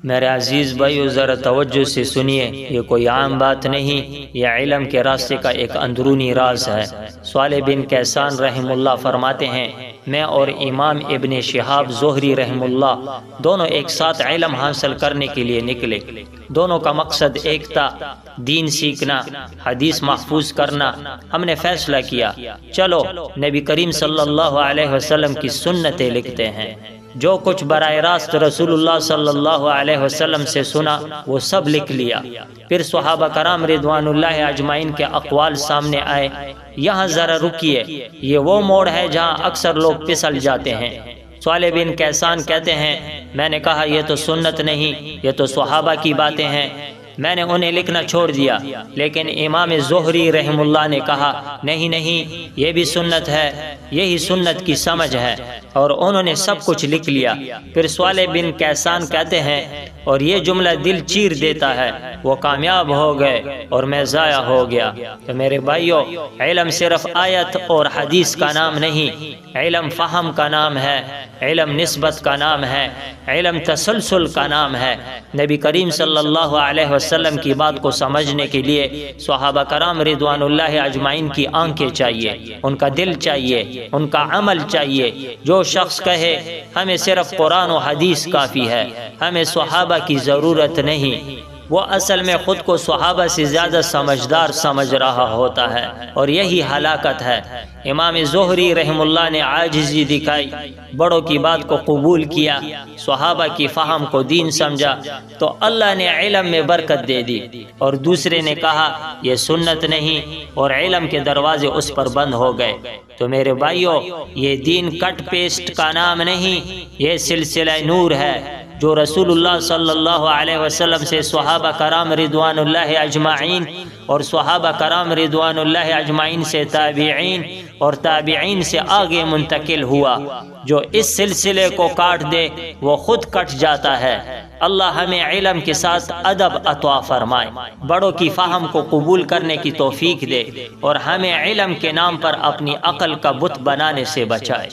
میرے عزیز بھائیو ذرا توجہ سے سنیے، یہ کوئی عام بات نہیں، یہ علم کے راستے کا ایک اندرونی راز ہے۔ صالح بن کیسان رحم اللہ فرماتے ہیں، میں اور امام ابن شہاب زہری رحم اللہ دونوں ایک ساتھ علم حاصل کرنے کے لیے نکلے۔ دونوں کا مقصد ایک تھا، دین سیکھنا، حدیث محفوظ کرنا۔ ہم نے فیصلہ کیا چلو نبی کریم صلی اللہ علیہ وسلم کی سنتیں لکھتے ہیں۔ جو کچھ براہ راست رسول اللہ صلی اللہ علیہ وسلم سے سنا وہ سب لکھ لیا۔ پھر صحابہ کرام رضوان اللہ اجمعین کے اقوال سامنے آئے۔ یہاں ذرا رکیے، یہ وہ موڑ ہے جہاں اکثر لوگ پھسل جاتے ہیں۔ صالح بن کیسان کہتے ہیں، میں نے کہا یہ تو سنت نہیں، یہ تو صحابہ کی باتیں ہیں۔ میں نے انہیں لکھنا چھوڑ دیا، لیکن امام زہری رحم اللہ نے کہا نہیں نہیں، یہ بھی سنت ہے، یہی سنت کی سمجھ ہے، اور انہوں نے سب کچھ لکھ لیا۔ پھر صالح بن کیسان کہتے ہیں، اور یہ جملہ دل چیر دیتا ہے، وہ کامیاب ہو گئے اور میں ضائع ہو گیا۔ تو میرے بھائیو، علم صرف آیت اور حدیث کا نام نہیں، علم فہم کا نام ہے، علم نسبت کا نام ہے، علم تسلسل کا نام ہے۔ نبی کریم صلی اللہ علیہ وسلم کی بات کو سمجھنے کے لیے صحابہ کرام رضوان اللہ اجمعین کی آنکھیں چاہیے، ان کا دل چاہیے، ان کا عمل چاہیے۔ جو شخص کہے ہمیں صرف قرآن و حدیث کافی ہے، ہمیں صحابہ کی ضرورت نہیں، وہ اصل میں خود کو صحابہ سے زیادہ سمجھدار سمجھ رہا ہوتا ہے، اور یہی ہلاکت ہے۔ امام زہری رحم اللہ نے عاجزی دکھائی، بڑوں کی بات کو قبول کیا، صحابہ کی فہم کو دین سمجھا، تو اللہ نے علم میں برکت دے دی۔ اور دوسرے نے کہا یہ سنت نہیں، اور علم کے دروازے اس پر بند ہو گئے۔ تو میرے بھائیو، یہ دین کٹ پیسٹ کا نام نہیں، یہ سلسلہ نور ہے جو رسول اللہ صلی اللہ علیہ وسلم سے صحابہ کرام رضوان اللہ اجمعین، اور صحابہ کرام رضوان اللہ اجمعین سے تابعین، اور تابعین سے آگے منتقل ہوا۔ جو اس سلسلے کو کاٹ دے وہ خود کٹ جاتا ہے۔ اللہ ہمیں علم کے ساتھ ادب عطا فرمائے، بڑوں کی فہم کو قبول کرنے کی توفیق دے، اور ہمیں علم کے نام پر اپنی عقل کا بت بنانے سے بچائے۔